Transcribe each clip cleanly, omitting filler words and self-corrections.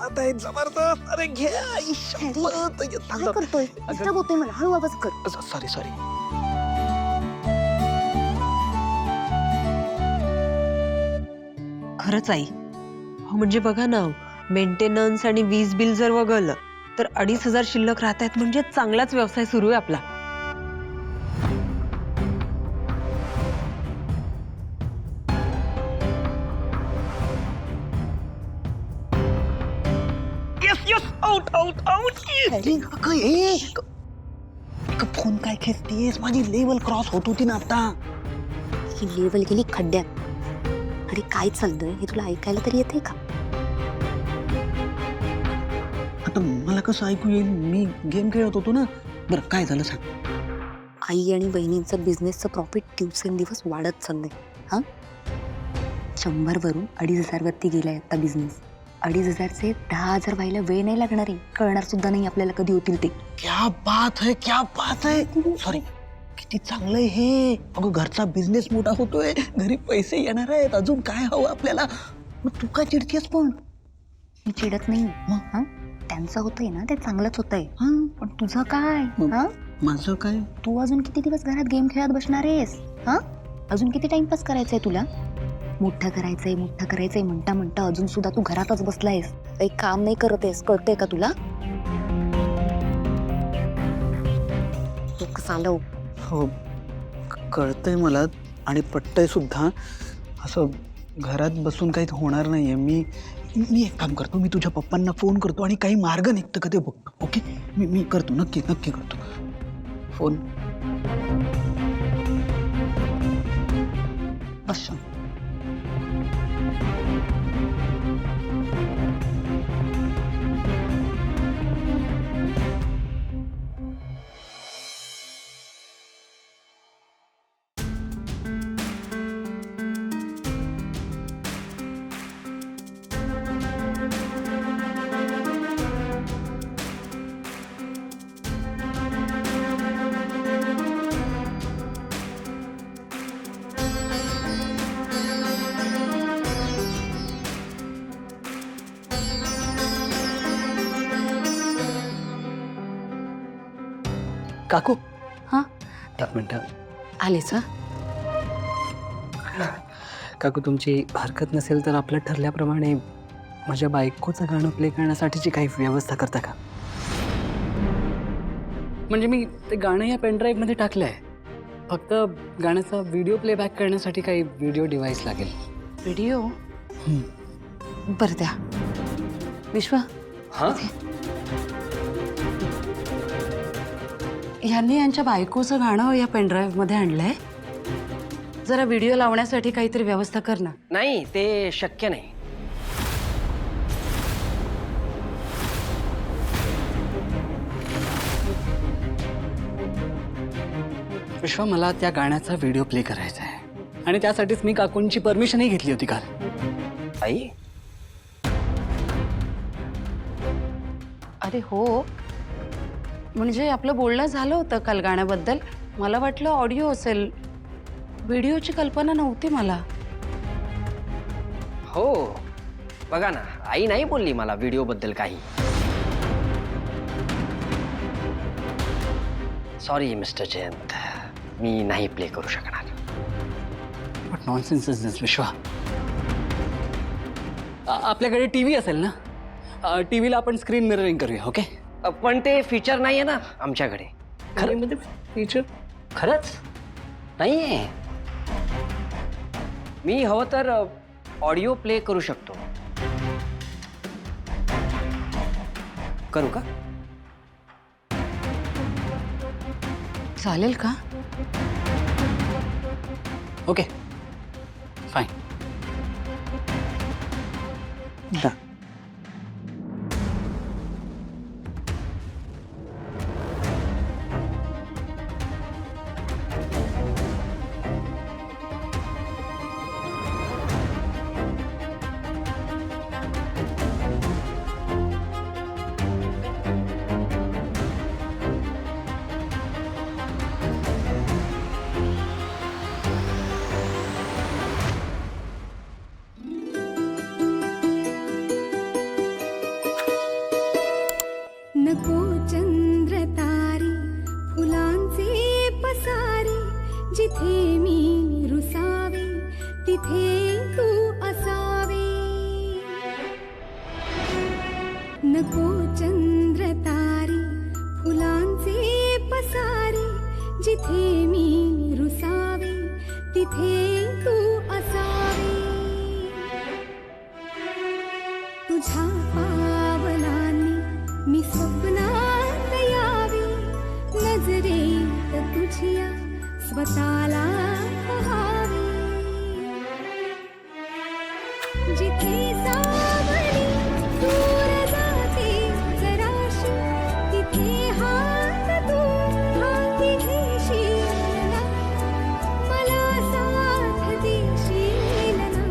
राहत आहेत जबरदस्त. अरे घे आई शपथ. काय करतोय? डिस्टर्ब होतोय मला, हळू आवाज कर. Sorry sorry. खरंच आई, हो म्हणजे बघा ना, मेंटेनन्स आणि वीज बिल जर वगळलं तर 2,500 शिल्लक राहत आहेत, म्हणजे चांगलाच व्यवसाय सुरू आहे आपला. Yes yes out out out. Phone काय खेचतीयस? माझी लेवल क्रॉस होत होती ना आता. ही लेवल गेली खड्ड्यात. अरे काय चाललंय हे तुला ऐकायला तरी येते का? आता मला कसं ऐकू येईल? मी गेम खेळत होतो ना. बरं काय झालं सांग. आई आणि बहिणींचं बिझनेसचं प्रॉफिट दिवसेंदिवस वाढत चाललंय. हा 100 वरून 2,500 वरती गेलाय आता बिझनेस. 2,500चे 10,000 व्हायला वेळ नाही लागणार आहे. कळणार सुद्धा नाही आपल्याला कधी होतील ते. क्या बात है, क्या बात है. सॉरी. किती चांगलं आहे हे. अगं घरचा बिझनेस मोठा होतोय, घरी पैसे येणार आहेत. अजून काय हवं आपल्याला? मग तू काय चिडतीयस पण? मी चिडत नाही. हा त्यांचं होतंय ना ते चांगलंच होतंय. पण तुझं काय? हा माझं काय? तू अजून किती दिवस घरात गेम खेळत बसणार आहेस? हा अजून किती टाइमपास करायचंय तुला? मोठं करायचंय म्हणता म्हणता अजून सुद्धा तू घरातच बसलायस. काही काम नाही करत आहेस. कळतंय का तुला? चालव. हो कळतंय मला आणि पटतंय सुद्धा. असं घरात बसून काही होणार नाहीये. मी एक काम करतो. मी तुझ्या पप्पांना फोन करतो आणि काही मार्ग निघतं का ते बघतो. ओके मी करतो. नक्की नक्की करतो फोन. बस. काकू हा एक मिनिट. आलेच. काकू तुमची हरकत नसेल तर आपल्या ठरल्याप्रमाणे माझ्या बायकोचं गाणं प्ले करण्यासाठीची काही व्यवस्था करता का? म्हणजे मी ते गाणं या पेनड्राईव्हमध्ये टाकलं आहे. फक्त गाण्याचा व्हिडिओ प्लेबॅक करण्यासाठी काही व्हिडिओ डिव्हाइस लागेल. व्हिडिओ बरं द्या. विश्वा हां यांनी यांच्या बायकोचं गाणं या पेनड्राईव्ह मध्ये आणलंय. जरा व्हिडिओ लावण्यासाठी काहीतरी व्यवस्था कर ना. नाही ते शक्य नाही. विश्वा मला त्या गाण्याचा व्हिडिओ प्ले करायचा आहे आणि त्यासाठीच मी काकूंची परमिशनही घेतली होती काल. आई अरे हो, म्हणजे आपलं बोलणं झालं होतं काल गाण्याबद्दल. मला वाटलं ऑडिओ असेल, व्हिडिओची कल्पना नव्हती मला. हो बघा ना, आई नाही बोलली मला व्हिडिओ बद्दल काही. सॉरी मिस्टर जयंत, मी नाही प्ले करू शकणार. बट नॉनसेन्स इज दिस विश्वा. आपल्याकडे टीव्ही असेल ना, टीव्हीला आपण स्क्रीन मिररिंग करूया. ओके पण ते फीचर नाही आहे ना आमच्याकडे. खरं फीचर खरंच नाहीये. मी हवं तर ऑडिओ प्ले करू शकतो. करू का? चालेल का? Okay fine. तू असावे. नको चंद्र तारे फुलांचे पसारे, जिथे मी रुसावे तिथे तू असावे. तुझ्या पावलांनी मी स्वप्नात यावे, नजरेत तुझ्या स्वतःला पहावे. जिथे सावली दूर जाते जराशी, तिथे हात तू हाती घेशील ना, मला साथ देशील ना.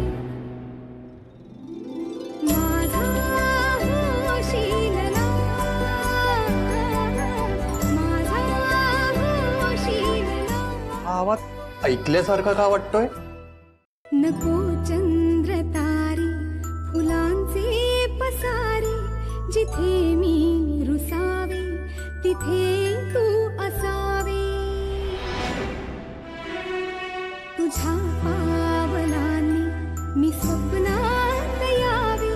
माझा होशील ना, माझा होशील ना. हा आवाज ऐकल्यासारखा का वाटतोय? नको चंद्र तारे फुलांचे पसारे, जिथे मी रुसावे तिथे तू असावे. तुझ्या पावलांनी मी स्वप्नात यावे,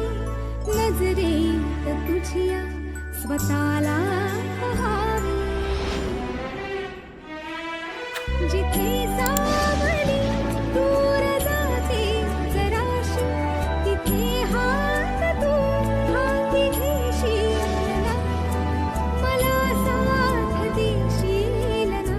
नजरेत तुझ्या स्वतःला पहावे. जिथे सावली दूर जाते जराशी, तिथे हात तू हाती घेशील ना, मला साथ देशील ना.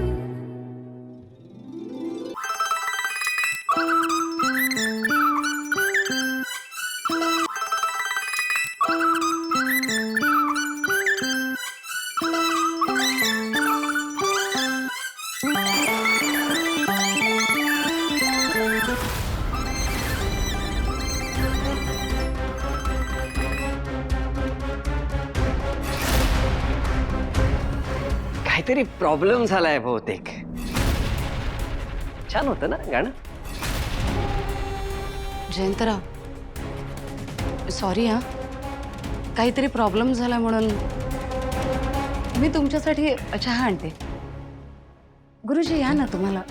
काहीतरी प्रॉब्लेम झालाय बहुतेक. छान होतं ना गाणं. जयंतराव सॉरी हा, काहीतरी प्रॉब्लेम झाला म्हणून मी तुमच्यासाठी चहा आणते. गुरुजी या ना, तुम्हाला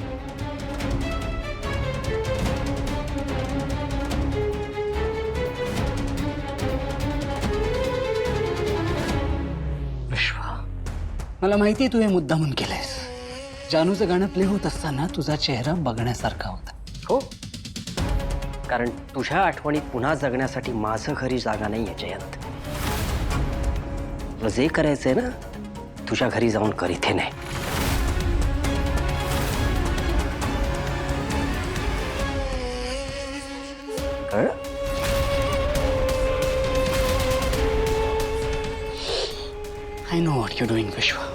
विश्वा, मला माहिती आहे तू हे मुद्दामून केलंयस. जानूचं गाणं प्ले होत असताना तुझा चेहरा बघण्यासारखा होता. हो, कारण तुझ्या आठवणीत पुन्हा जगण्यासाठी माझं घरी जागा नाहीये जयंत. तुला जे करायचंय ना, तुझ्या घरी जाऊन कर, इथे नाही. कळलं? I know what you doing विश्वा.